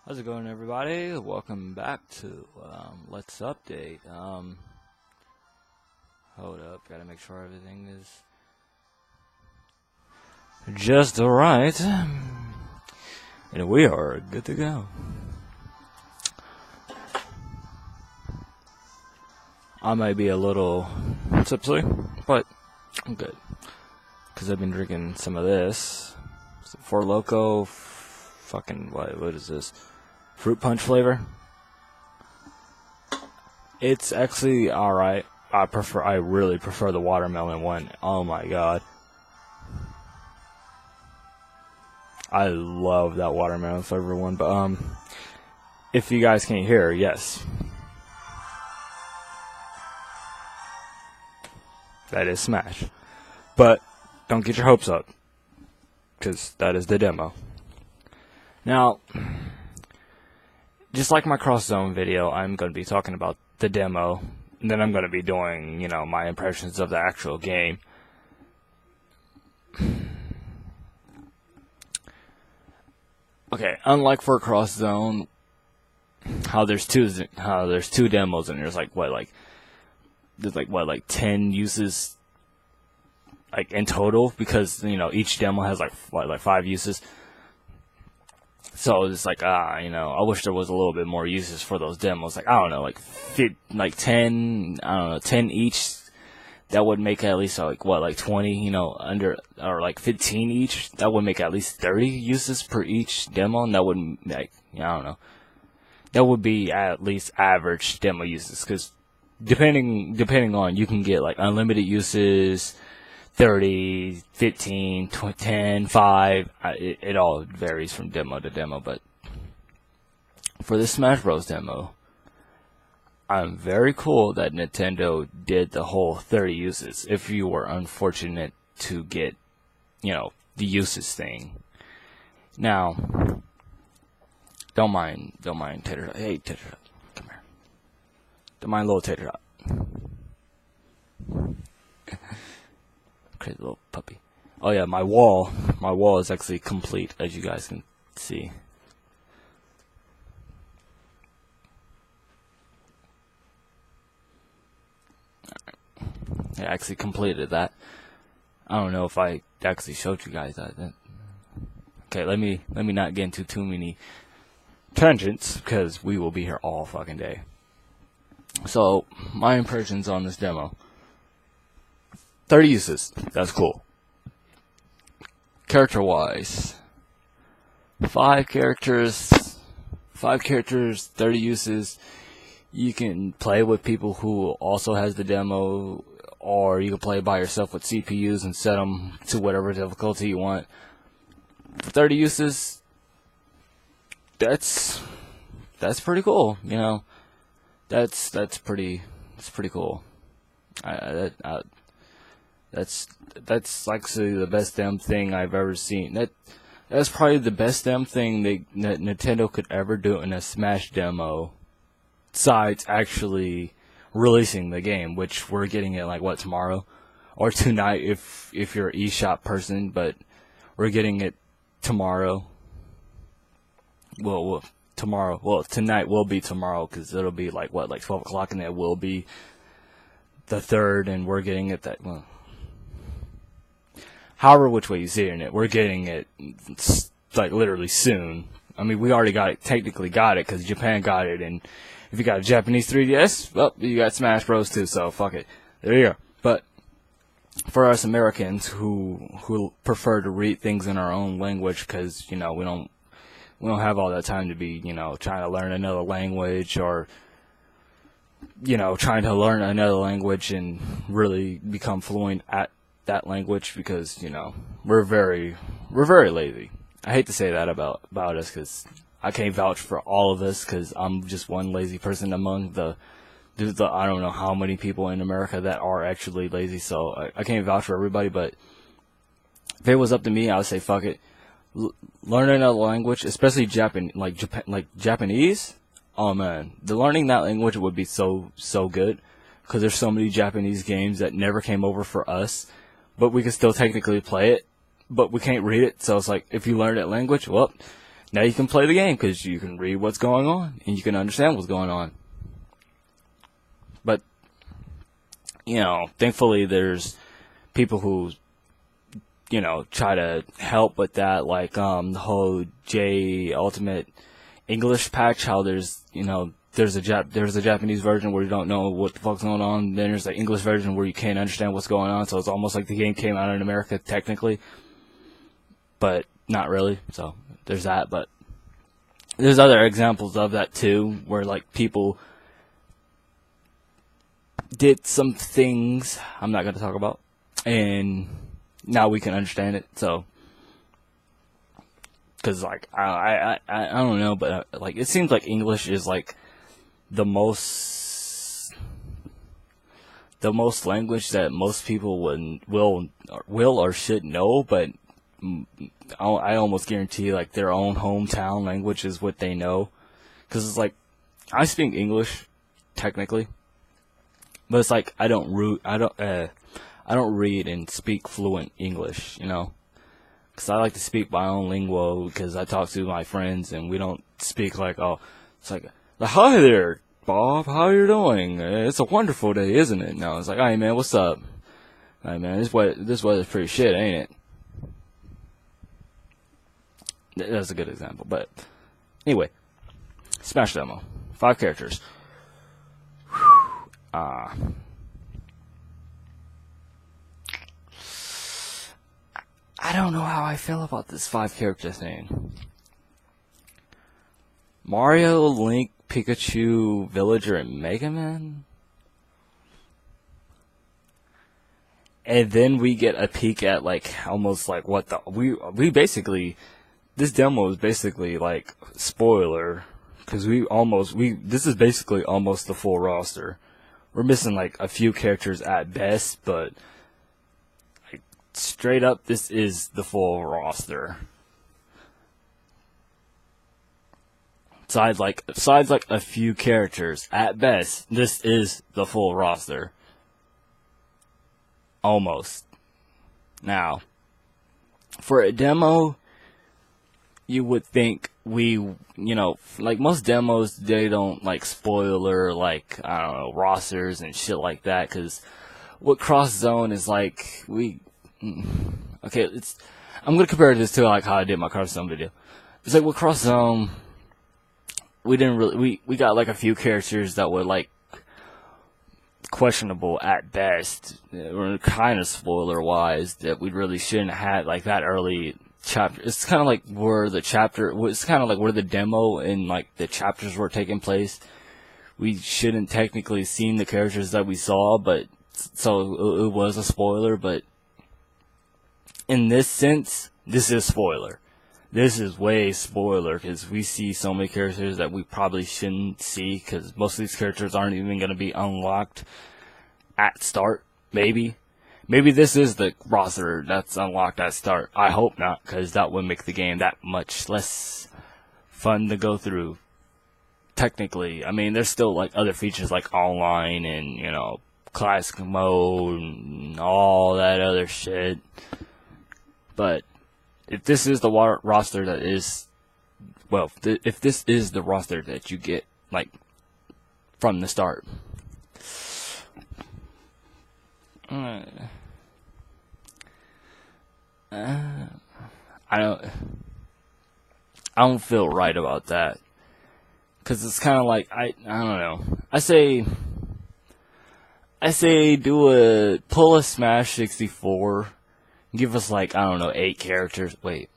How's it going, everybody? Welcome back to Let's Update. Hold up, gotta make sure everything is just alright. And we are good to go. I might be a little tipsy, but I'm good. Because I've been drinking some of this. Four Loko, what is this? Fruit punch flavor. It's actually alright. I really prefer the watermelon one. Oh my god. I love that watermelon flavor one, but if you guys can't hear, yes. That is Smash. But don't get your hopes up, because that is the demo. Now, just like my cross zone video, I'm going to be talking about the demo, and then I'm going to be doing, my impressions of the actual game. Okay, unlike for cross zone, how there's two demos, and there's like 10 uses, like in total, because each demo has like 5 uses. So it's like, I wish there was a little bit more uses for those demos. Like, I don't know, 10, I don't know, 10 each. That would make at least 20, under, or 15 each. That would make at least 30 uses per each demo. And that would make, I don't know. That would be at least average demo uses. Because depending on, you can get unlimited uses, 30, 15, 10, 5, it all varies from demo to demo, but for this Smash Bros. Demo, I'm very cool that Nintendo did the whole 30 uses, if you were unfortunate to get, the uses thing. Now, don't mind Tater Tot. Hey, Tater Tot, come here. Don't mind little Tater Tot. Crazy little puppy. Oh yeah, my wall is actually complete, as you guys can see. I actually completed that. I don't know if I actually showed you guys that. Okay, let me not get into too many tangents, because we will be here all fucking day. So, my impressions on this demo. 30 uses. That's cool. Character-wise, 5 characters, 30 uses. You can play with people who also has the demo, or you can play by yourself with CPUs and set them to whatever difficulty you want. For 30 uses, that's pretty cool. That's pretty cool. That's actually the best damn thing I've ever seen. That's probably the best damn thing that Nintendo could ever do in a Smash demo, besides actually releasing the game, which we're getting it tomorrow or tonight if you're an eShop person, but we're getting it tomorrow. Tomorrow. Well, tonight will be tomorrow, because it'll be 12 o'clock, and it will be the 3rd, and we're getting it however which way you see it, we're getting it literally soon. I mean, we already technically got it, because Japan got it, and if you got a Japanese 3DS, well, you got Smash Bros. Too, so fuck it. There you go. But for us Americans who prefer to read things in our own language, because we don't have all that time to be trying to learn another language, or trying to learn another language and really become fluent at that language, because we're very lazy. I hate to say that about us, because I can't vouch for all of us, because I'm just one lazy person among the I don't know how many people in America that are actually lazy, so I can't vouch for everybody. But if it was up to me, I would say fuck it, learn another language, especially Japanese. Oh man, learning that language would be so good, because there's so many Japanese games that never came over for us, but we can still technically play it, but we can't read it. So it's like, if you learn that language, well, Now you can play the game because you can read what's going on and you can understand what's going on. But, thankfully there's people who, try to help with that, like the whole J Ultimate English patch, how there's a Japanese version where you don't know what the fuck's going on. Then there's the English version where you can't understand what's going on. So it's almost like the game came out in America technically, but not really. So there's that. But there's other examples of that too, where like people did some things I'm not going to talk about, and now we can understand it. So. Cause like I don't know, but like it seems like English is like the most language that most people will or should know, but I almost guarantee like their own hometown language is what they know. Cause it's like I speak English technically, but it's like I don't read and speak fluent English, Because I like to speak my own lingo because I talk to my friends and we don't speak like, it's like, hi there, Bob, how you doing? It's a wonderful day, isn't it? No, it's like, hey man, what's up? Hey man, this weather's pretty shit, ain't it? That's a good example, but anyway, Smash demo, 5 characters. I don't know how I feel about this 5 character thing. Mario, Link, Pikachu, Villager, and Mega Man? And then we get a peek at like almost like what the we basically, this demo is basically like spoiler, because this is basically almost the full roster. We're missing like a few characters at best, but straight up, this is the full roster. Besides like a few characters, at best, this is the full roster. Almost. Now, for a demo, you would think like most demos, they don't like spoiler, like, I don't know, rosters and shit like that, because what Cross Zone is like, okay, I'm gonna compare this to like how I did my Cross Zone video. It's like with Cross Zone, we got like a few characters that were like questionable at best, or kind of spoiler wise, that we really shouldn't have had like that early chapter. It's kind of like where the demo and like the chapters were taking place. We shouldn't technically seen the characters that we saw, but so it was a spoiler, but in this sense, this is spoiler. This is way spoiler, because we see so many characters that we probably shouldn't see, because most of these characters aren't even going to be unlocked at start, maybe. Maybe this is the roster that's unlocked at start. I hope not, because that would make the game that much less fun to go through. Technically, I mean, there's still like other features like online and, classic mode and all that other shit. But if this is the roster that is, if this is the roster that you get, like, from the start, I don't feel right about that, because it's kind of like, I don't know, I say pull a Smash 64. Give us like, I don't know, 8 characters. Wait.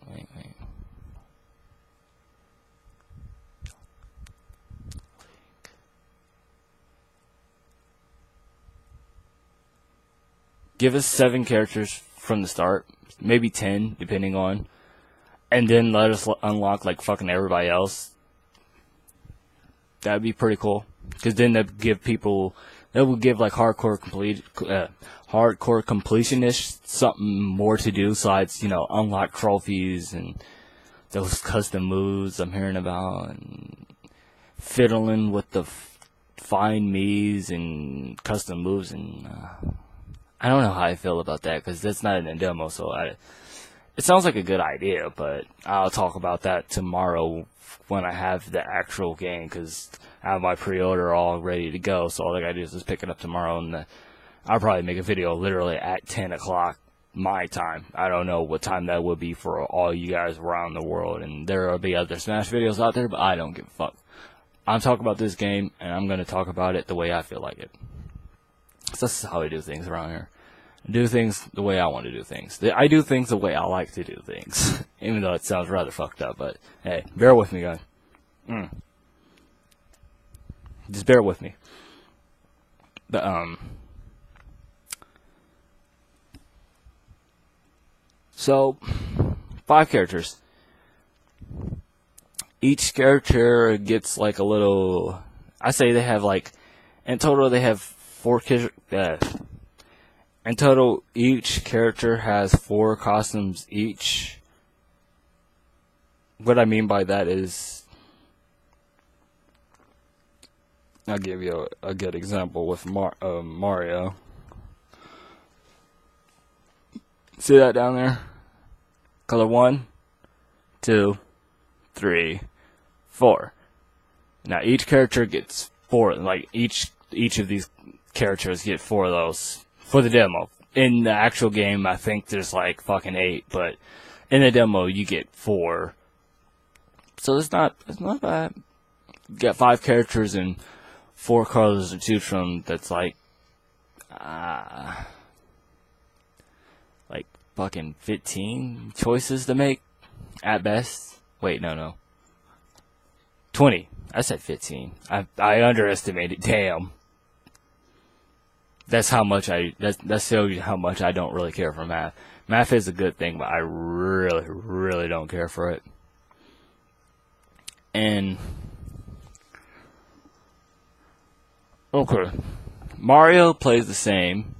Give us 7 characters from the start. Maybe 10, depending on. And then let us unlock like fucking everybody else. That'd be pretty cool. Because then that would give like hardcore completionists something more to do besides, unlock trophies and those custom moves I'm hearing about, and fiddling with the find me's and custom moves, and I don't know how I feel about that, because that's not in a demo, so It sounds like a good idea, but I'll talk about that tomorrow when I have the actual game, because I have my pre-order all ready to go, so all I gotta do is just pick it up tomorrow, and I'll probably make a video literally at 10 o'clock my time. I don't know what time that would be for all you guys around the world, and there will be other Smash videos out there, but I don't give a fuck. I'm talking about this game, and I'm gonna talk about it the way I feel like it. So this is how we do things around here. I do things the way I want to do things. I do things the way I like to do things. Even though it sounds rather fucked up, but hey, bear with me, guys. Just bear with me. But, so, 5 characters. Each character gets like a little, I say they have like, in total they have 4 in total, each character has 4 costumes each. What I mean by that is, I'll give you a good example with Mario. See that down there? Color 1, 2, 3, 4. Now each character gets 4. Like each of these characters get 4 of those for the demo. In the actual game, I think there's like fucking 8, but in the demo you get 4. So it's not bad. You got 5 characters and 4 colors to choose from. That's like fucking 15 choices to make at best. Wait, no. 20. I said 15. I underestimated. Damn. That's how much that shows you how much I don't really care for math. Math is a good thing, but I really, really don't care for it. And okay, Mario plays the same.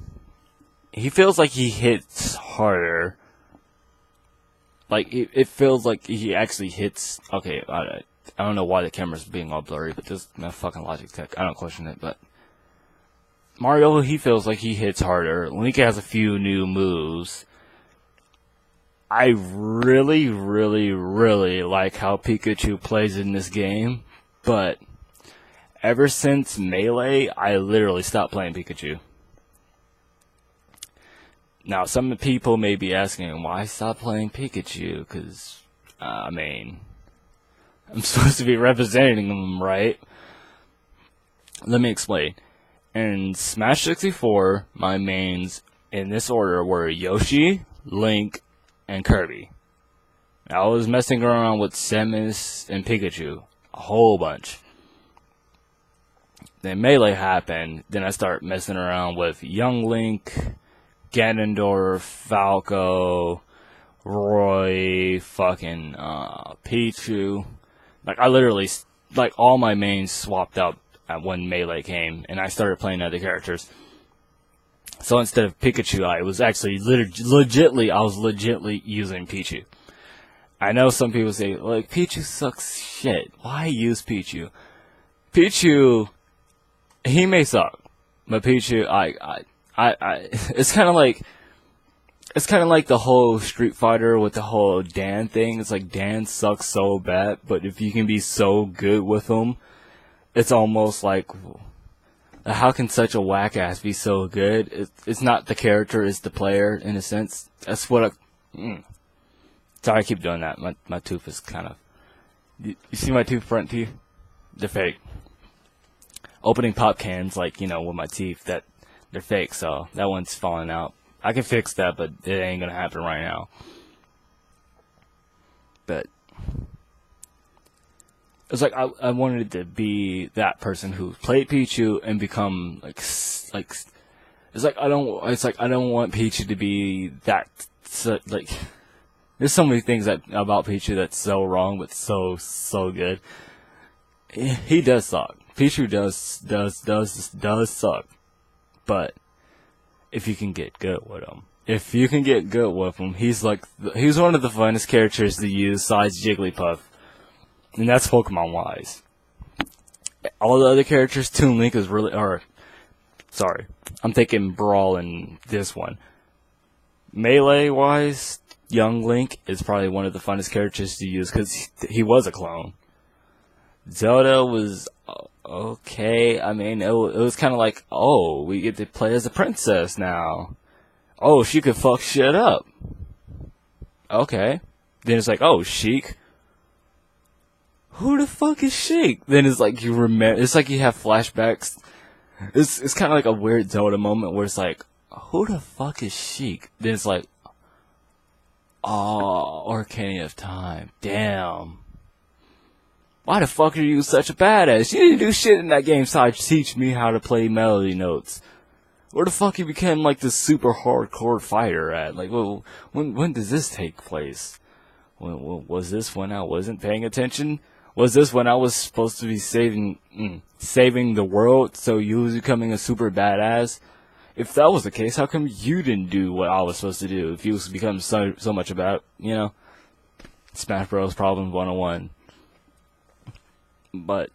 He feels like he hits harder. Like it feels like he actually hits. Okay, I don't know why the camera's being all blurry, but this is my fucking Logic Tech. I don't question it, but Mario, he feels like he hits harder. Link has a few new moves. I really, really, really like how Pikachu plays in this game, but ever since Melee, I literally stopped playing Pikachu. Now, some people may be asking, why stop playing Pikachu? Because, I mean, I'm supposed to be representing him, right? Let me explain. In Smash 64, my mains in this order were Yoshi, Link, and Kirby. I was messing around with Samus and Pikachu a whole bunch. Then Melee happened, then I started messing around with Young Link, Ganondorf, Falco, Roy, fucking Pichu. Like I literally, like all my mains swapped out when Melee came, and I started playing other characters. So instead of Pikachu, I was actually legitly using Pichu. I know some people say, like, Pichu sucks shit. Why use Pichu? Pichu, he may suck, but Pichu, it's kind of like the whole Street Fighter with the whole Dan thing. It's like Dan sucks so bad, but if you can be so good with him, it's almost like, how can such a whack ass be so good? It's not the character, it's the player, in a sense. That's what Sorry, I keep doing that. My tooth is kind of... You see my front teeth? They're fake. Opening pop cans, like, you know, with my teeth, they're fake, so that one's falling out. I can fix that, but it ain't gonna happen right now. But it's like I wanted to be that person who played Pichu and become it's like I don't want Pichu to be that like. There's so many things about Pichu that's so wrong, but so good. He does suck. Pichu does suck. But if you can get good with him, he's one of the funnest characters to use, besides Jigglypuff, and that's Pokemon wise. All the other characters, Toon Link is really, sorry, I'm thinking Brawl in this one. Melee wise, Young Link is probably one of the funnest characters to use because he was a clone. Zelda was okay. I mean, it was kind of like, oh, we get to play as a princess now. Oh, she could fuck shit up. Okay. Then it's like, oh, Sheik. Who the fuck is Sheik? Then it's like you remember. It's like you have flashbacks. It's kind of like a weird Zelda moment where it's like, who the fuck is Sheik? Then it's like, oh, Ocarina of Time. Damn. Why the fuck are you such a badass? You didn't do shit in that game besides teach me how to play melody notes. Where the fuck you became like this super hardcore fighter at? Like, well, when does this take place? Was this when I wasn't paying attention? Was this when I was supposed to be saving the world, so you was becoming a super badass? If that was the case, how come you didn't do what I was supposed to do? If you was becoming so much about, Smash Bros. Problems 101. But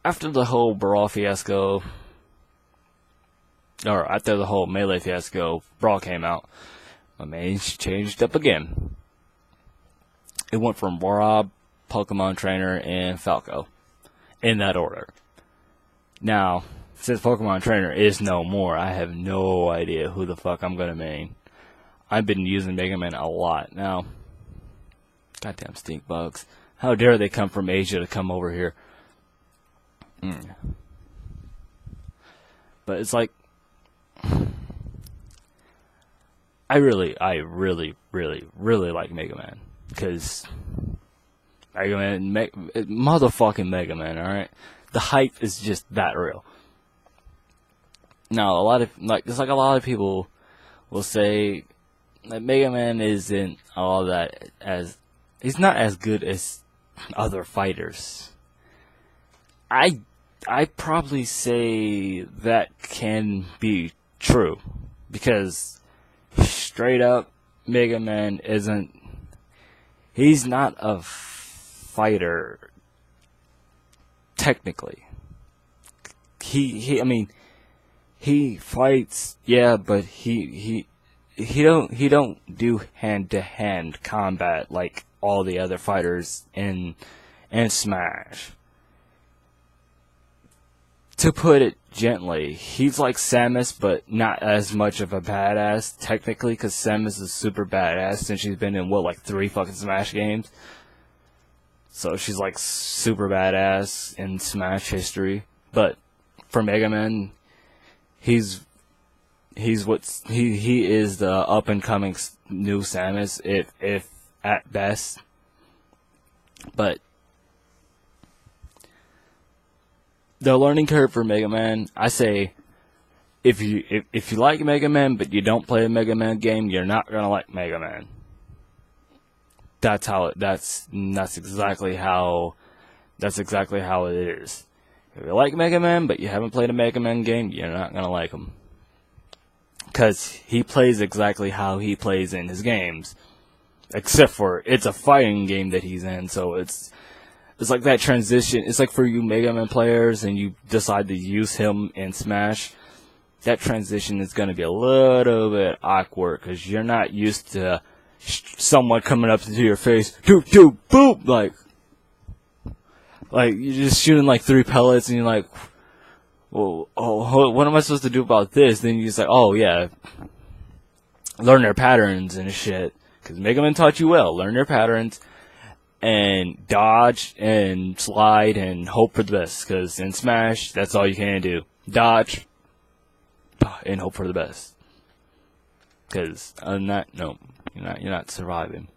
after the whole Brawl fiasco, or after the whole Melee fiasco, Brawl came out, my main changed up again. It went from Rob, Pokemon Trainer, and Falco, in that order. Now, since Pokemon Trainer is no more, I have no idea who the fuck I'm gonna main. I've been using Mega Man a lot. Now, goddamn stink bugs. How dare they come from Asia to come over here? But it's like, I really like Mega Man. Because Mega Man, motherfucking Mega Man, alright? The hype is just that real. Now, a lot of people will say that Mega Man isn't all that he's not as good as other fighters. I probably say that can be true, because straight up, Mega Man he's not a fighter technically. He fights, yeah, but he don't do hand-to-hand combat like all the other fighters in Smash. To put it gently, he's like Samus, but not as much of a badass, technically, because Samus is super badass since she's been in, 3 fucking Smash games? So she's like super badass in Smash history. But for Mega Man, he is the up and coming new Samus, if at best. But the learning curve for Mega Man, I say, if you like Mega Man but you don't play a Mega Man game, you're not gonna like Mega Man. That's exactly how it is. If you like Mega Man but you haven't played a Mega Man game, you're not gonna like him. 'Cause he plays exactly how he plays in his games. Except for, it's a fighting game that he's in, so it's like that transition. It's like for you Mega Man players and you decide to use him in Smash, that transition is going to be a little bit awkward because you're not used to someone coming up to your face, doop, doop, boop, like you're just shooting like 3 pellets and you're like, well, oh, what am I supposed to do about this? Then you just like, oh yeah, learn their patterns and shit. Because Mega Man taught you well, learn their patterns and dodge and slide and hope for the best. Because in Smash, that's all you can do. Dodge and hope for the best. Because you're not surviving.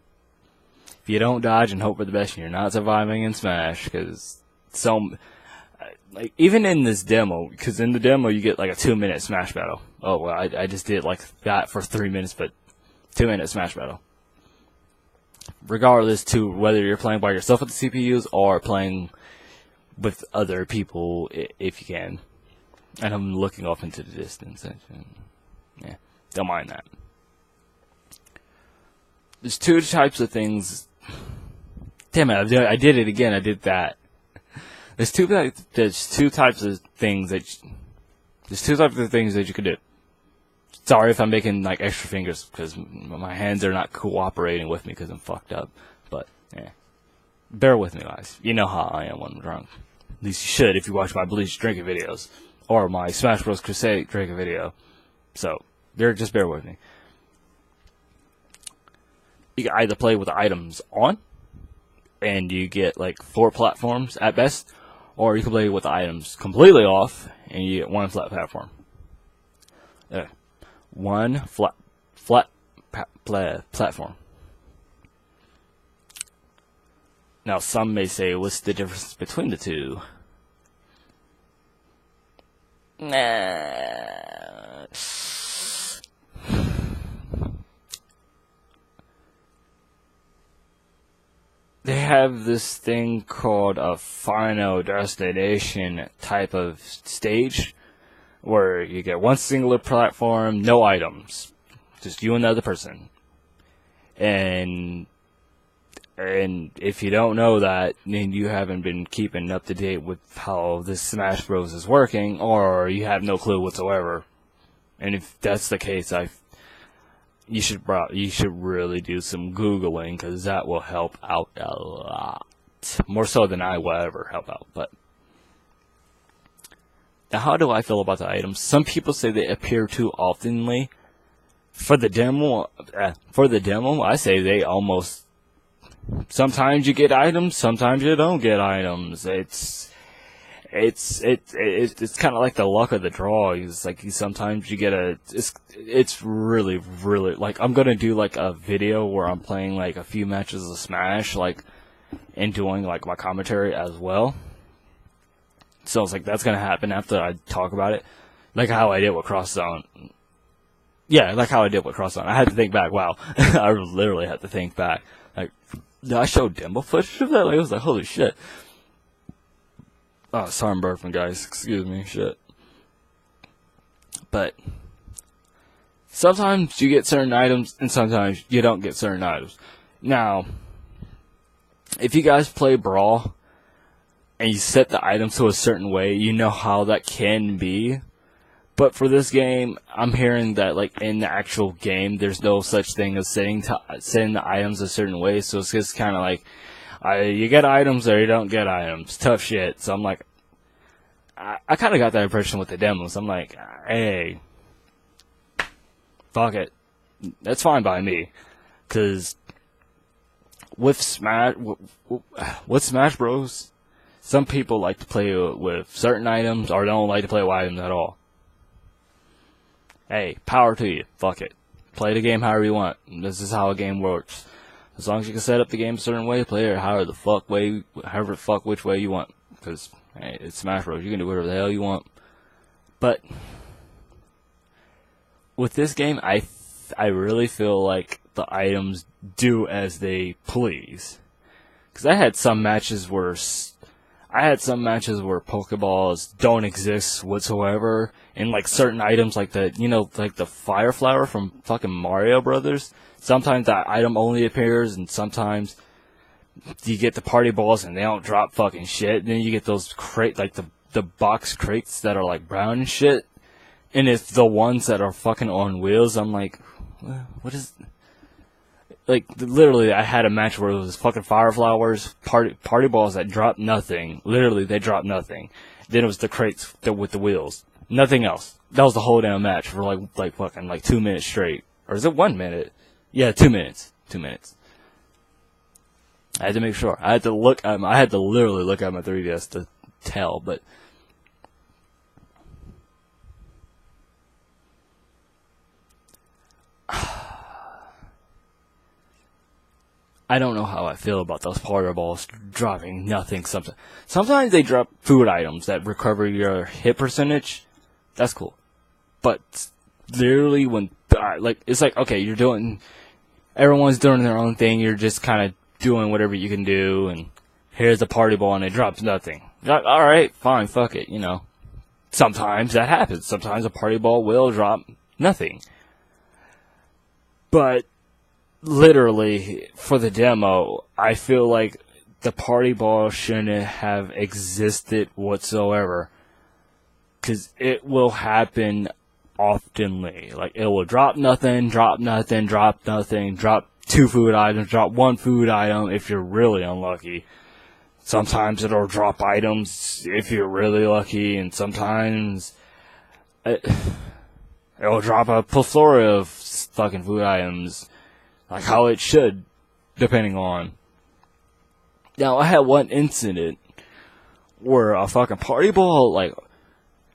If you don't dodge and hope for the best, you're not surviving in Smash. Because like even in this demo, because in the demo you get like a 2-minute Smash battle. Oh well, I just did like that for 3 minutes, but 2-minute Smash battle. Regardless to whether you're playing by yourself with the CPUs or playing with other people, if you can. And I'm looking off into the distance. Yeah, don't mind that. There's 2 types of things. Damn it! I did it again. I did that. There's two types of things that you can do. Sorry if I'm making like extra fingers because my hands are not cooperating with me because I'm fucked up. But yeah, bear with me, guys. You know how I am when I'm drunk. At least you should if you watch my Bleach drinking videos or my Smash Bros. Crusade drinking video. So just bear with me. You can either play with the items on, and you get like 4 platforms at best, or you can play with the items completely off, and you get 1 flat platform. One flat platform. Now, some may say, what's the difference between the two? They have this thing called a final destination type of stage, where you get 1 singular platform, no items, just you and the other person. And if you don't know that, then you haven't been keeping up to date with how this Smash Bros is working, or you have no clue whatsoever. And if that's the case, you should really do some Googling, because that will help out a lot. More so than I will ever help out, but now, how do I feel about the items? Some people say they appear too oftenly. For the demo, I say they almost. Sometimes you get items, sometimes you don't get items. It's kind of like the luck of the draw. It's like sometimes you get it's really like I'm gonna do like a video where I'm playing like a few matches of Smash, like, and doing like my commentary as well. So it's like that's gonna happen after I talk about it, like how I did with Cross Zone. Yeah, like how I did with Cross Zone. I had to think back. Wow, I literally had to think back. Like, did I show demo footage of that? Like, I was like, holy shit. Oh, sorry I'm burping, guys. Excuse me, shit. But sometimes you get certain items, and sometimes you don't get certain items. Now, if you guys play Brawl, and you set the items to a certain way, you know how that can be. But for this game, I'm hearing that like in the actual game, there's no such thing as setting the items a certain way. So it's just kind of like, you get items or you don't get items. Tough shit. So I'm like, I kind of got that impression with the demos. I'm like, hey, fuck it. That's fine by me. Because with Smash Bros, some people like to play with certain items or don't like to play with items at all. Hey, power to you. Fuck it. Play the game however you want. This is how a game works. As long as you can set up the game a certain way, play it however the fuck which way you want. Because, hey, it's Smash Bros. You can do whatever the hell you want. But with this game, I really feel like the items do as they please. Because I had some matches where Pokeballs don't exist whatsoever, and like certain items like like the Fire Flower from fucking Mario Brothers, sometimes that item only appears, and sometimes you get the party balls and they don't drop fucking shit. And then you get those the box crates that are like brown and shit, and it's the ones that are fucking on wheels. I'm like, what is? Like, literally, I had a match where it was fucking Fire Flowers, party balls that dropped nothing. Literally, they dropped nothing. Then it was the crates with the wheels. Nothing else. That was the whole damn match for like fucking 2 minutes straight. Or is it 1 minute? Yeah, 2 minutes. 2 minutes. I had to make sure. I had to literally look at my 3DS to tell, but I don't know how I feel about those party balls dropping nothing. Sometimes they drop food items that recover your hit percentage. That's cool. But literally when, it's like, okay, everyone's doing their own thing. You're just kind of doing whatever you can do. And here's a party ball and it drops nothing. Alright, fine, fuck it, Sometimes that happens. Sometimes a party ball will drop nothing. But literally, for the demo, I feel like the party ball shouldn't have existed whatsoever. Because it will happen oftenly. Like, it will drop nothing, drop nothing, drop nothing, drop 2 food items, drop 1 food item if you're really unlucky. Sometimes it'll drop items if you're really lucky, and sometimes it'll drop a plethora of fucking food items, like how it should, depending on. Now, I had one incident where a fucking party ball, like,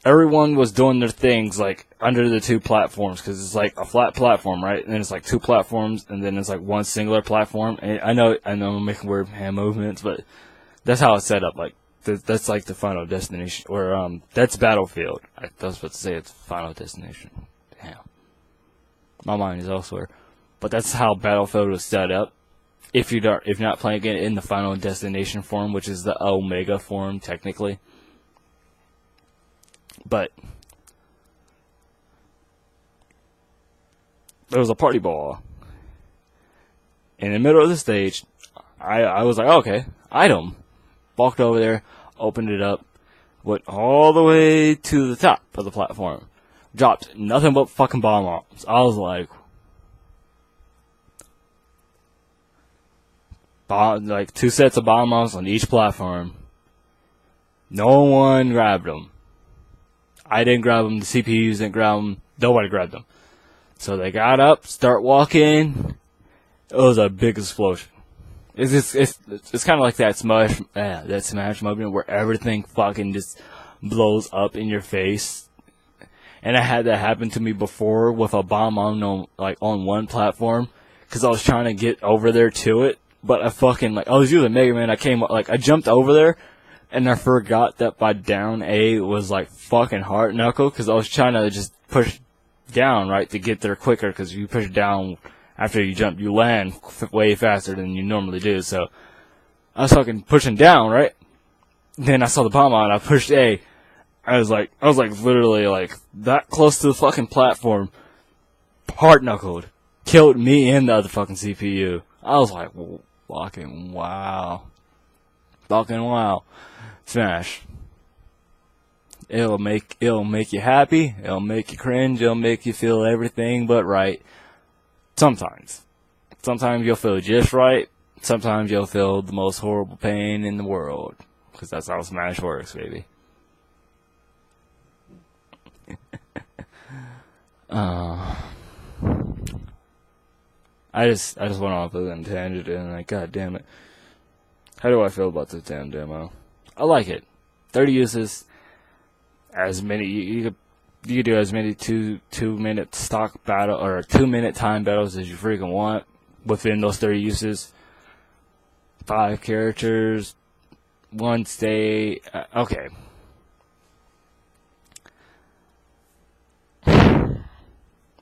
everyone was doing their things, like, under the 2 platforms, because it's like a flat platform, right? And then it's like 2 platforms, and then it's like 1 singular platform. And I know I'm making weird hand movements, but that's how it's set up. Like, that's like the Final Destination, or that's Battlefield. I was about to say it's Final Destination. Damn, my mind is elsewhere. But that's how Battlefield was set up. If you're not playing it in the Final Destination form, which is the Omega form technically. But there was a party ball in the middle of the stage. I was like, okay, item. Walked over there, opened it up, went all the way to the top of the platform. Dropped nothing but fucking bomb bombs. I was like, like 2 sets of bomb bombs on each platform. No one grabbed them. I didn't grab them. The CPUs didn't grab them. Nobody grabbed them. So they got up, start walking. It was a big explosion. It's kind of like that Smash moment where everything fucking just blows up in your face. And I had that happen to me before with a bomb on 1 platform, because I was trying to get over there to it, but I was using Mega Man. I jumped over there, and I forgot that my down A was like fucking heart knuckle, because I was trying to just push down, right, to get there quicker, because you push down after you jump, you land way faster than you normally do. So I was fucking pushing down, right? Then I saw the bomb on, I pushed A. I was like literally like that close to the fucking platform, hard knuckled, killed me and the other fucking CPU. I was like, fucking wow. Smash. It'll make you happy, it'll make you cringe, it'll make you feel everything but right. Sometimes you'll feel just right. Sometimes you'll feel the most horrible pain in the world, because that's how Smash works, baby. I just went off of a tangent, and like, god damn it. How do I feel about this damn demo? I like it. 30 uses. As many you could do as many 2-minute stock battle or 2-minute time battles as you freaking want within those 30 uses. 5 characters, 1 stage. Okay.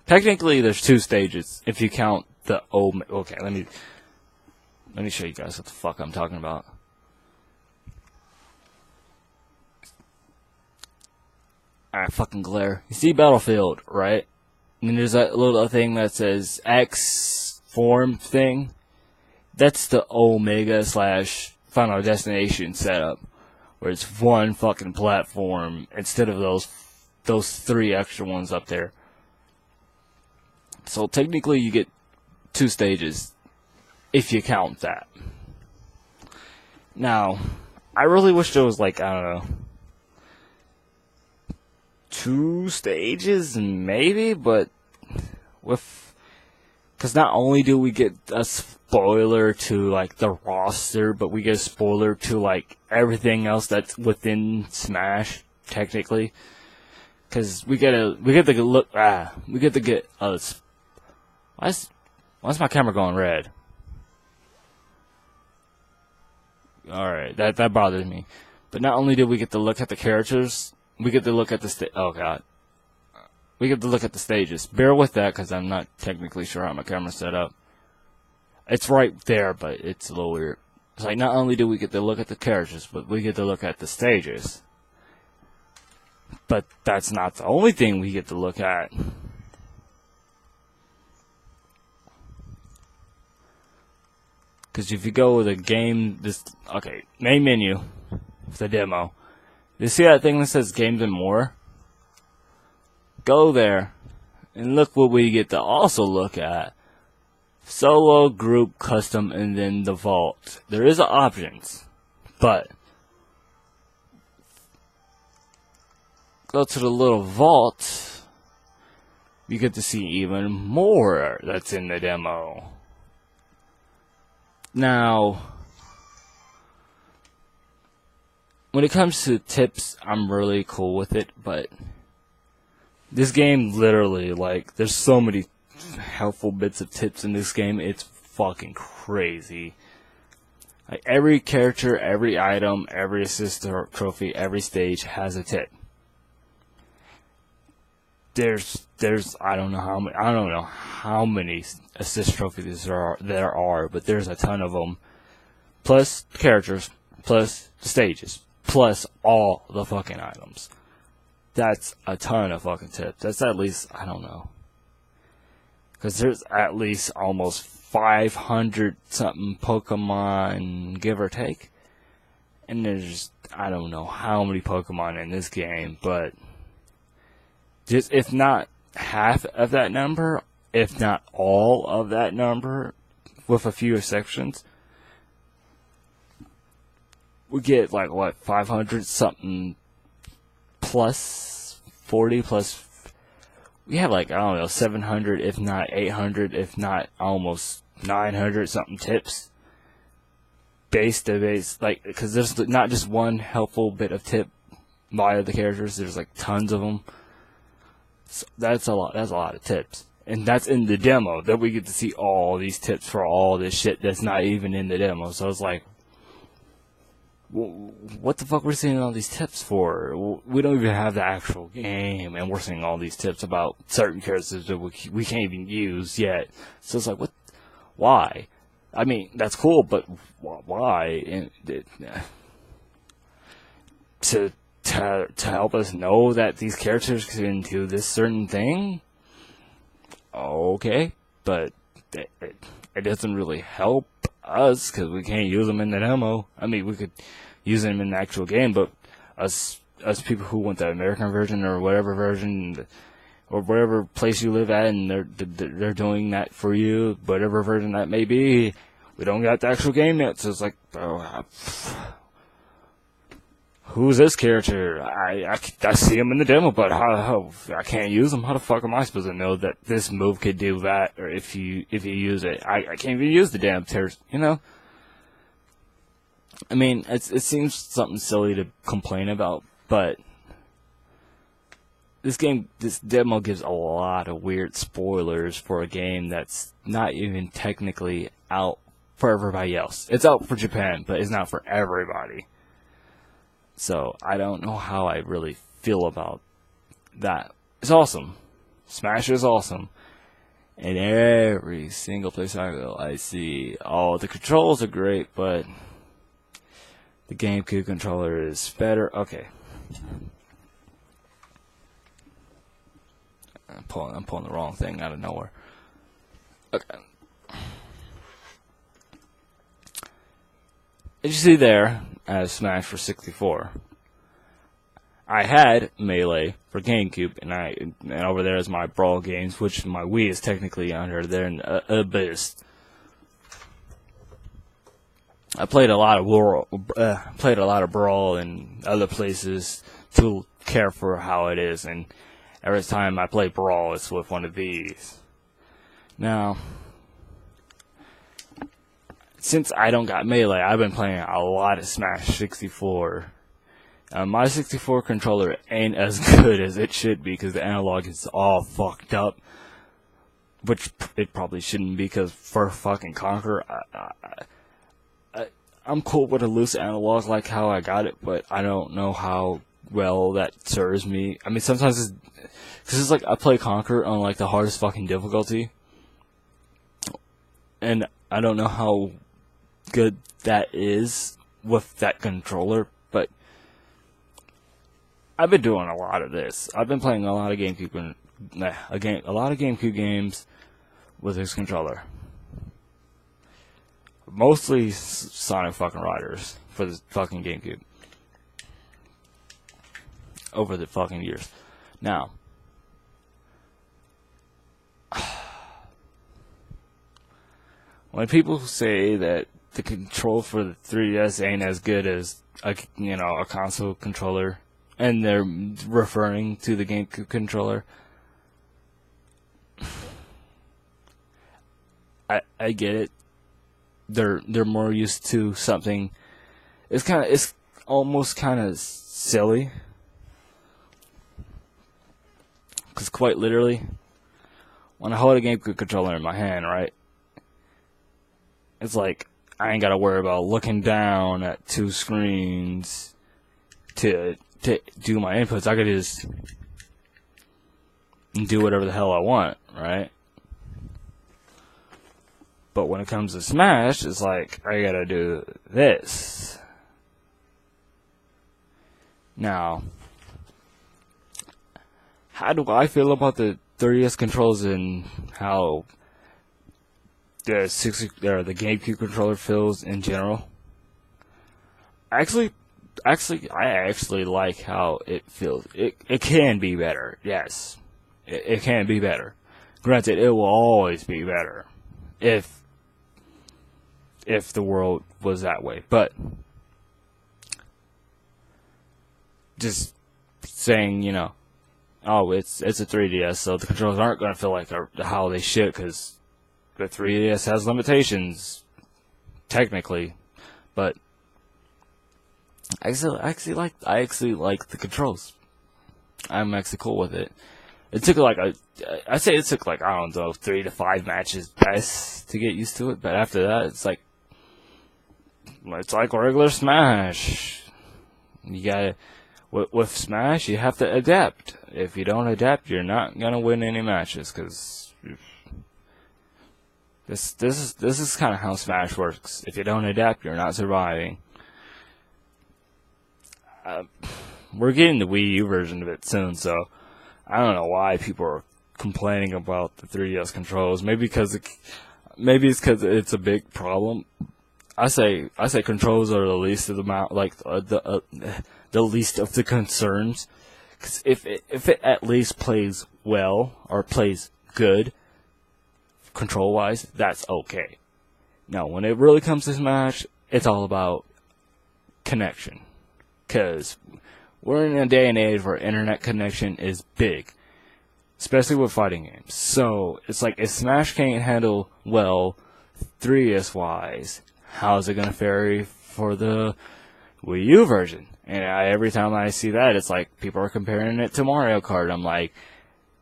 Technically, there's 2 stages if you count the okay, let me show you guys what the fuck I'm talking about. Alright, fucking glare. You see Battlefield, right? And then there's that little thing that says X form thing. That's the Omega / Final Destination setup, where it's 1 fucking platform instead of those 3 extra ones up there. So technically you get 2 stages, if you count that. Now, I really wish there was like, I don't know, 2 stages maybe, but because not only do we get a spoiler to like the roster, but we get a spoiler to like everything else that's within Smash technically. Because we get to get why's my camera going red? Alright, that bothers me. But not only do we get to look at the characters, we get to look at the we get to look at the stages. Bear with that, because I'm not technically sure how my camera's set up. It's right there, but it's a little weird. It's like, not only do we get to look at the characters, but we get to look at the stages. But that's not the only thing we get to look at. Because if you go with a game, main menu, the demo. You see that thing that says games and more? go there, and look what we get to also look at. Solo, group, custom, and then the vault. There is options, but go to the little vault, you get to see even more that's in the demo. Now, when it comes to tips, I'm really cool with it, but this game literally, like, there's so many helpful bits of tips in this game, it's fucking crazy. Like, every character, every item, every assist or trophy, every stage has a tip. There's I don't know how many assist trophies there are, but there's a ton of them. Plus characters, plus the stages, plus all the fucking items. That's a ton of fucking tips. That's at least, I don't know, because there's at least almost 500 something Pokemon, give or take. And there's, I don't know how many Pokemon in this game, but just, if not half of that number, if not all of that number, with a few exceptions, we get like, what, 500 something plus 40 plus, we have like, I don't know, 700, if not 800, if not almost 900 something tips. Base to base, like, because there's not just one helpful bit of tip via the characters, there's like tons of them. So that's a lot of tips. And that's in the demo, that we get to see all these tips for all this shit that's not even in the demo. So it's like, what the fuck we're seeing all these tips for? We don't even have the actual game, and we're seeing all these tips about certain characters that we can't even use yet. So it's like, what? Why? I mean, that's cool, but why? And to help us know that these characters can do this certain thing? Okay, but it doesn't really help us, because we can't use them in the demo. I mean, we could use them in the actual game, but us people who want the American version or whatever version, or whatever place you live at, and they're doing that for you, whatever version that may be, we don't got the actual game yet. So it's like, oh, who's this character? I see him in the demo, but how I can't use him. How the fuck am I supposed to know that this move could do that? Or if you use it, I can't even use the damn tears, you know? I mean, it seems something silly to complain about, but this demo gives a lot of weird spoilers for a game that's not even technically out for everybody else. It's out for Japan, but it's not for everybody. So, I don't know how I really feel about that. It's awesome. Smash is awesome. And every single place I go, I see, oh, the controls are great, but the GameCube controller is better. Okay. I'm pulling the wrong thing out of nowhere. Okay. As you see there, as Smash for 64, I had Melee for GameCube, and over there is my Brawl games, which my Wii is technically under there in Abyss. I played a lot of Brawl and other places to care for how it is, and every time I play Brawl, it's with one of these. Now, since I don't got Melee, I've been playing a lot of Smash 64. My 64 controller ain't as good as it should be, because the analog is all fucked up. Which it probably shouldn't be, because for fucking Conquer, I'm cool with a loose analog like how I got it, but I don't know how well that serves me. I mean, sometimes it's like I play Conquer on like the hardest fucking difficulty, and I don't know how good that is with that controller, but I've been doing a lot of this. I've been playing a lot of GameCube games with this controller. Mostly Sonic fucking Riders for the fucking GameCube. Over the fucking years. Now, when people say that the control for the 3DS ain't as good as a console controller, and they're referring to the GameCube controller, I get it. They're more used to something. It's almost kind of silly, because quite literally, when I hold a GameCube controller in my hand, right, it's like I ain't gotta worry about looking down at two screens to do my inputs. I could just do whatever the hell I want, right? But when it comes to Smash, it's like I gotta do this. Now, how do I feel about the 3DS controls and how the GameCube controller feels in general? I actually like how it feels. It can be better, yes. It can be better. Granted, it will always be better if the world was that way. But just saying, oh, it's a 3DS, so the controls aren't going to feel like how they should, because the 3DS has limitations, technically. But I actually like the controls. I'm actually cool with it. It took I'd say it took I don't know, 3 to 5 matches best to get used to it. But after that, it's like regular Smash. You gotta, with Smash, you have to adapt. If you don't adapt, you're not gonna win any matches, because this is kind of how Smash works. If you don't adapt, you're not surviving. We're getting the Wii U version of it soon, so I don't know why people are complaining about the 3DS controls. Maybe it's because it's a big problem. I say controls are the least of the least of the concerns. Because if it at least plays well or plays good, control wise, that's okay. Now, when it really comes to Smash, it's all about connection. Because we're in a day and age where internet connection is big, especially with fighting games. So it's like, if Smash can't handle well 3DS wise, how's it gonna fare for the Wii U version? And every time I see that, it's like people are comparing it to Mario Kart. I'm like,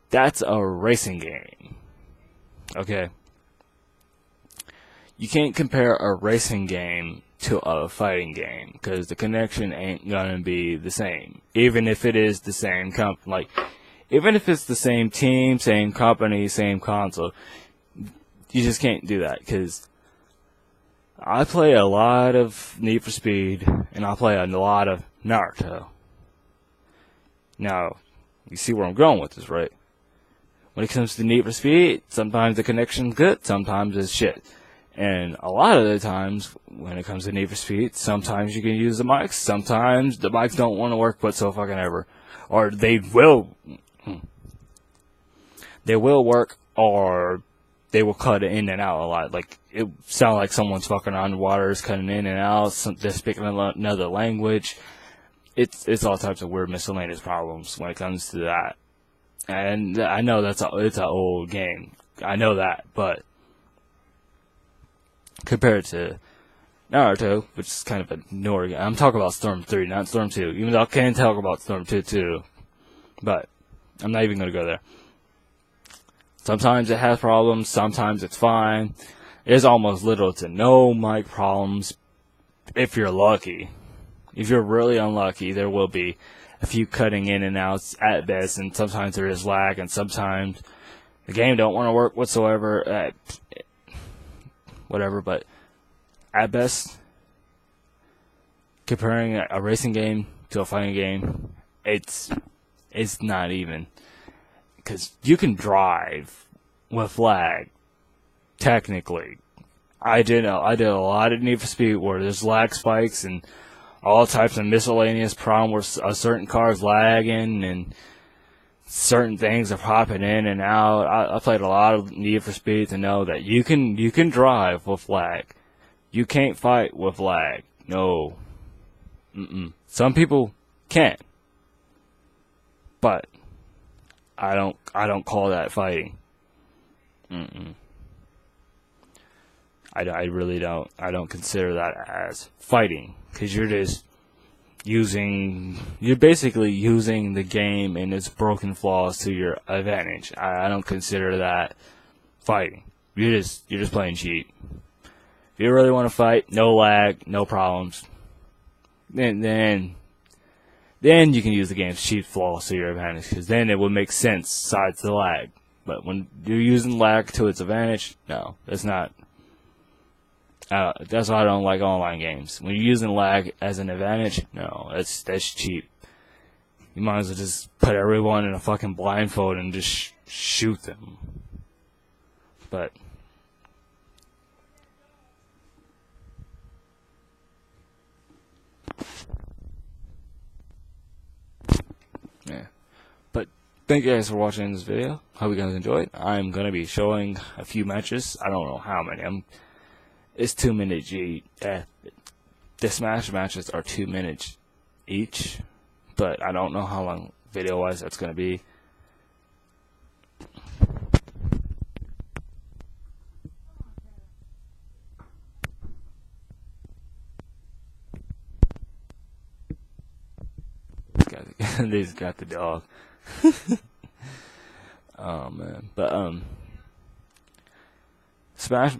that's a racing game. Okay, you can't compare a racing game to a fighting game, because the connection ain't gonna be the same. Even if it is the same even if it's the same team, same company, same console, you just can't do that. Because I play a lot of Need for Speed, and I play a lot of Naruto. Now, you see where I'm going with this, right? When it comes to Need for Speed, sometimes the connection's good, sometimes it's shit. And a lot of the times, when it comes to Need for Speed, sometimes you can use the mics, sometimes the mics don't want to work whatsoever ever. Or they will work, or they will cut in and out a lot. Like, it sounds like someone's fucking underwater, is cutting in and out, they're speaking another language. It's all types of weird miscellaneous problems when it comes to that. And I know it's an old game. I know that, but compared to Naruto, which is kind of a newer game. I'm talking about Storm 3, not Storm 2. Even though I can talk about Storm 2 too. But I'm not even going to go there. Sometimes it has problems, sometimes it's fine. There's almost little to no mic problems if you're lucky. If you're really unlucky, there will be a few cutting in and outs at best, and sometimes there is lag, and sometimes the game don't want to work whatsoever. Whatever, but at best, comparing a racing game to a fighting game, it's not even. Because you can drive with lag, technically. I did a lot of Need for Speed where there's lag spikes and all types of miscellaneous problems where a certain car's lagging, and certain things are popping in and out. I played a lot of Need for Speed to know that you can drive with lag. You can't fight with lag. No. Some people can, but I don't call that fighting. I really don't. I don't consider that as fighting, because you're basically using the game and its broken flaws to your advantage. I don't consider that fighting. You're just playing cheap. If you really want to fight, no lag, no problems, then you can use the game's cheap flaws to your advantage, because then it would make sense besides the lag. But when you're using lag to its advantage, no, that's not. That's why I don't like online games. When you're using lag as an advantage, no, that's cheap. You might as well just put everyone in a fucking blindfold and just shoot them. But yeah. But thank you guys for watching this video. Hope you guys enjoyed. I'm gonna be showing a few matches. I don't know how many. It's 2 minutes each. The Smash matches are 2 minutes each, but I don't know how long video-wise that's gonna be. These got the dog. Oh man, but Smash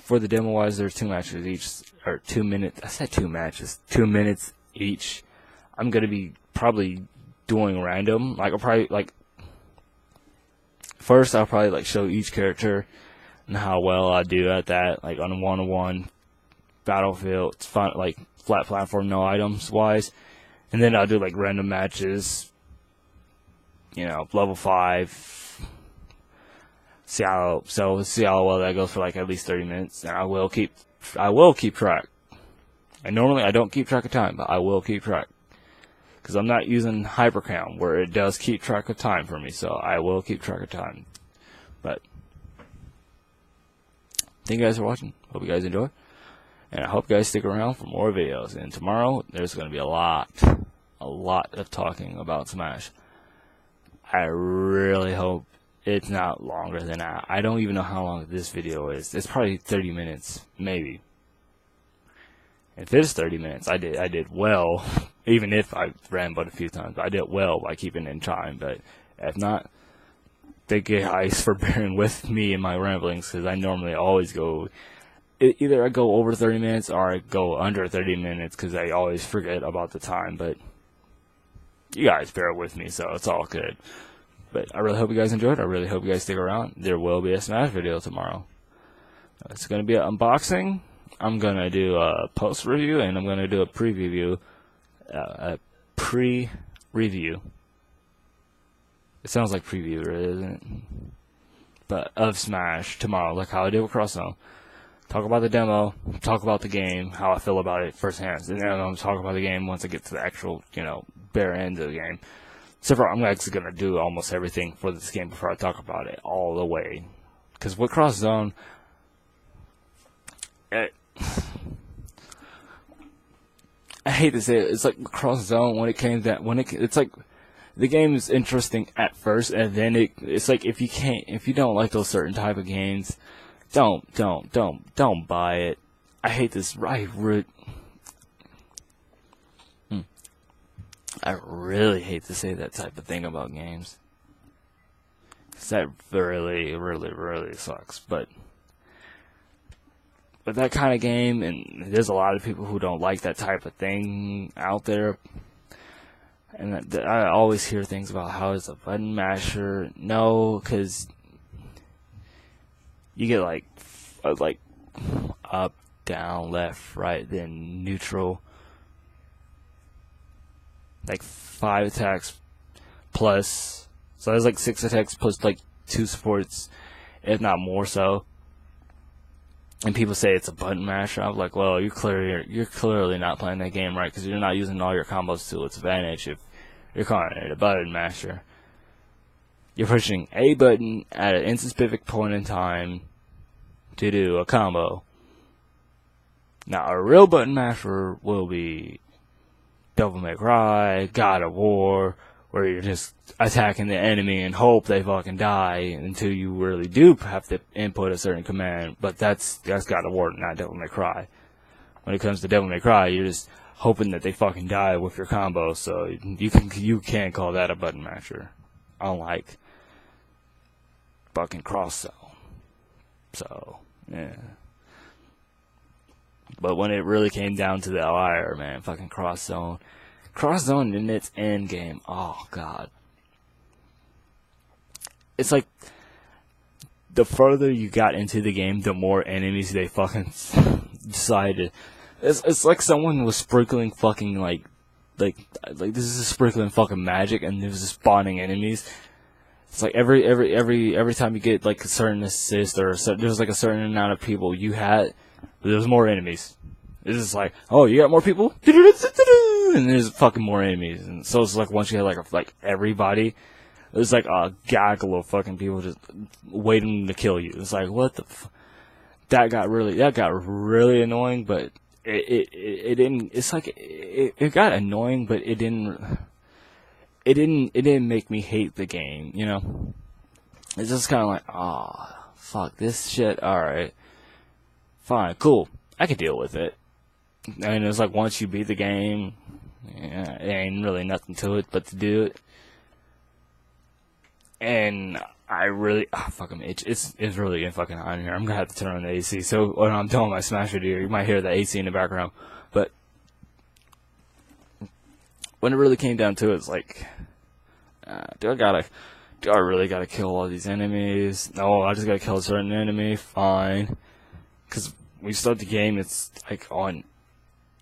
for the demo wise, there's 2 matches each, or 2 minutes. I said 2 matches, 2 minutes each. I'm gonna be probably doing random. Like first I'll probably show each character and how well I do at that, like on a 1-on-1 battlefield. It's fun, like flat platform, no items wise. And then I'll do random matches, level 5. See how well that goes for at least 30 minutes, and I will keep track. And normally I don't keep track of time, but I will keep track, because I'm not using Hypercount where it does keep track of time for me, so I will keep track of time. But thank you guys for watching. Hope you guys enjoy, and I hope you guys stick around for more videos. And tomorrow there's going to be a lot of talking about Smash. I really hope it's not longer than that. I don't even know how long this video is. It's probably 30 minutes, maybe. If it's 30 minutes, I did well. Even if I rambled a few times, I did well by keeping in time. But if not, thank you guys for bearing with me in my ramblings, because I normally always go. Either I go over 30 minutes or I go under 30 minutes, because I always forget about the time. But you guys bear with me, so it's all good. But I really hope you guys enjoyed. I really hope you guys stick around. There will be a Smash video tomorrow. It's going to be an unboxing. I'm going to do a post review, and I'm going to do a pre-review. Pre-review. It sounds like preview, really, isn't it? But of Smash tomorrow, like how I did with Crosszone. Talk about the demo, talk about the game, how I feel about it firsthand. And then I'm going to talk about the game once I get to the actual, bare end of the game. So far, I'm actually going to do almost everything for this game before I talk about it all the way. Because with Crosszone, I hate to say it, it's like Crosszone when it came down, it's like the game is interesting at first, and then it's like if you don't like those certain type of games, don't buy it. I hate this. I really hate to say that type of thing about games, 'cause that really sucks. But that kind of game, and there's a lot of people who don't like that type of thing out there. And I always hear things about how it's a button masher. No, because you get like up, down, left, right, then neutral. Like 5 attacks plus, so there's like 6 attacks plus 2 supports, if not more so. And people say it's a button masher. I'm like, well, you're clearly not playing that game right, because you're not using all your combos to its advantage if you're calling it a button masher. You're pushing A button at an specific point in time to do a combo. Now, a real button masher will be Devil May Cry, God of War, where you're just attacking the enemy and hope they fucking die until you really do have to input a certain command. But that's God of War, not Devil May Cry. When it comes to Devil May Cry, you're just hoping that they fucking die with your combo, so you can't call that a button masher. Unlike fucking cross zone. So, yeah. But when it really came down to the wire, man, fucking cross zone in its end game, oh god. It's like, the further you got into the game, the more enemies they fucking decided. It's like someone was sprinkling fucking like this is sprinkling fucking magic, and there's just spawning enemies. It's like every time you get like a certain assist or there's like a certain amount of people you had, there's more enemies. It's just like, oh, you got more people, and there's fucking more enemies. And so it's like once you have like everybody, there's like a gaggle of fucking people just waiting to kill you. It's like, what the that got really annoying, but it didn't. It's like it got annoying, but it didn't make me hate the game. You know, it's just kind of like, oh fuck this shit. All right, fine, cool, I can deal with it. And it's like once you beat the game, yeah, there ain't really nothing to it but to do it. And I really, fucking itch. It's really getting fucking hot in here. I'm gonna have to turn on the AC. So when I'm done with my Smash video, you might hear the AC in the background. But when it really came down to it, it's like, do I really gotta kill all these enemies? No, I just gotta kill a certain enemy. Fine. Because when you start the game, it's like on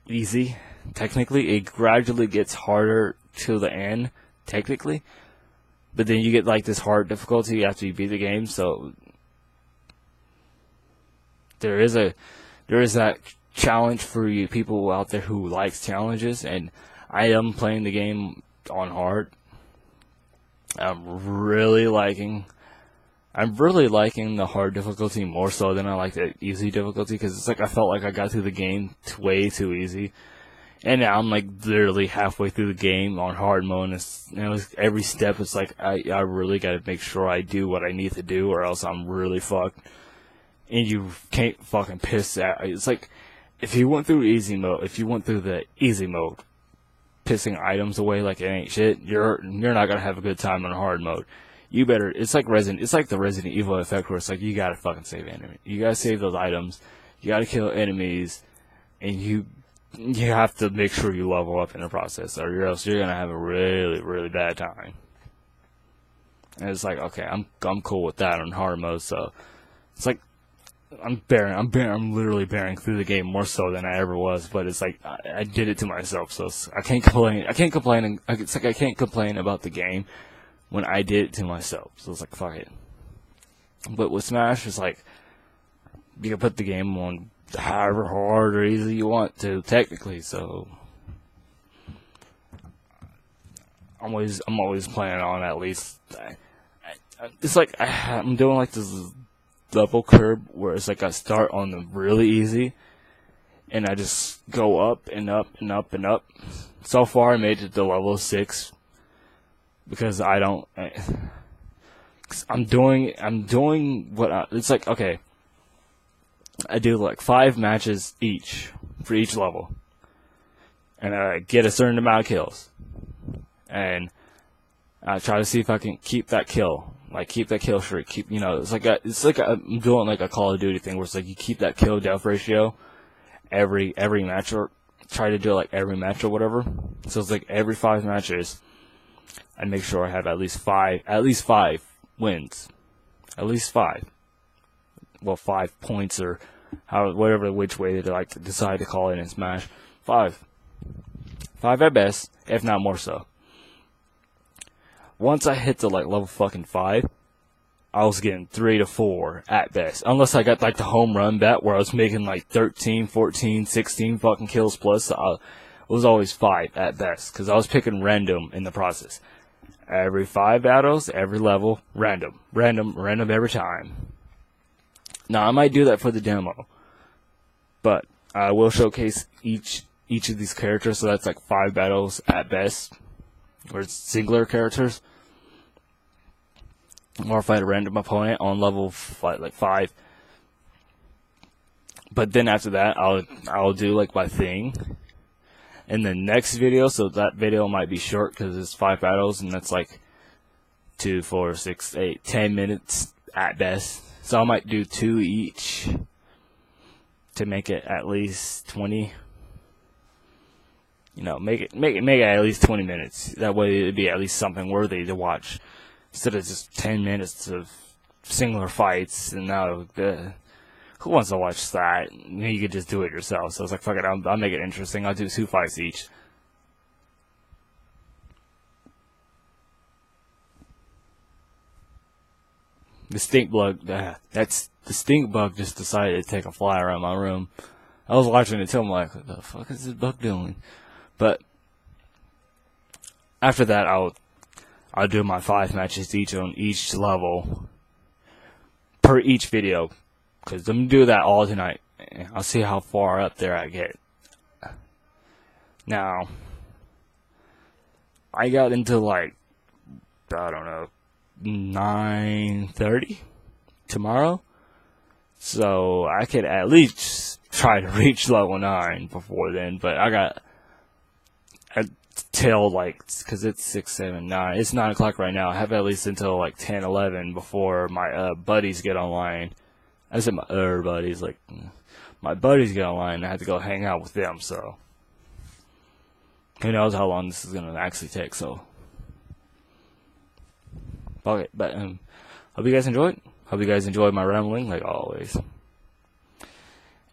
easy. Technically, it gradually gets harder to the end. Technically. But then you get like this hard difficulty after you beat the game, so there is that challenge for you people out there who likes challenges, and I am playing the game on hard. I'm really liking the hard difficulty more so than I like the easy difficulty, because it's like I felt like I got through the game way too easy. And now I'm like literally halfway through the game on hard mode, and every step it's like I really gotta make sure I do what I need to do, or else I'm really fucked. And you can't fucking piss at. It's like if you went through the easy mode, pissing items away like it ain't shit, you're not gonna have a good time on hard mode. You better. It's like the Resident Evil effect where it's like you gotta fucking save enemy. You gotta save those items. You gotta kill enemies, and you have to make sure you level up in the process, or else you're gonna have a really, really bad time. And it's like, okay, I'm cool with that on hard mode. So it's like I'm literally bearing through the game more so than I ever was. But it's like I did it to myself, so I can't complain. It's like I can't complain about the game when I did it to myself. So it's like, fuck it. But with Smash, it's like you can put the game on however hard or easy you want to, technically. So I'm always playing on at least. It's like I'm doing like this level curve where it's like I start on the really easy, and I just go up and up and up and up. So far, I made it to level 6 because I'm doing what it's like. Okay. I do like 5 matches for each level, and I get a certain amount of kills, and I try to see if I can keep that kill streak. It's like I'm doing like a Call of Duty thing where it's like you keep that kill death ratio every match, or try to do it like every match or whatever. So it's like every 5 matches, I make sure I have at least five wins, at least 5. Well, 5 points, or which way they like to decide to call it in Smash. 5 at best, if not more so. Once I hit the like level fucking 5, I was getting 3 to 4 at best. Unless I got like the home run bet where I was making like 13, 14, 16 fucking kills plus. So it was always 5 at best, because I was picking random in the process. every 5 battles, every level, random every time. Now I might do that for the demo, but I will showcase each of these characters, so that's like 5 battles at best, or it's singular characters, or fight a random opponent on level 5. But then after that, I'll do like my thing in the next video. So that video might be short because it's 5 battles, and that's like 2, 4, 6, 8, 10 minutes at best. So I might do 2 each to make it at least 20. You know, make it at least 20 minutes. That way it'd be at least something worthy to watch, instead of just 10 minutes of singular fights. And now who wants to watch that? You could just do it yourself. So I was like, fuck it, I'll make it interesting. I'll do 2 fights each. The stink bug, the stink bug just decided to take a fly around my room. I was watching it too. I'm like, what the fuck is this bug doing? But after that, I'll do my 5 matches each on each level per each video. Because I'm going to do that all tonight. I'll see how far up there I get. Now, I got into like, I don't know, 9:30 tomorrow. So I could at least try to reach level 9 before then. But I got till like, because it's 6, 7, 9. It's 9 o'clock right now. I have at least until like 10, 11 before my buddies get online. I said my other buddies, like, my buddies get online, and I had to go hang out with them, so who knows how long this is going to actually take, so okay, but hope you guys enjoyed. Hope you guys enjoyed my rambling, like always,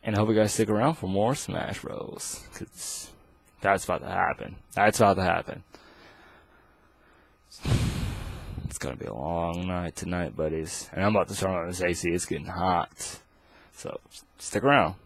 and hope you guys stick around for more Smash Bros, because that's about to happen. It's gonna be a long night tonight, buddies. And I'm about to turn on this AC. It's getting hot. So, stick around.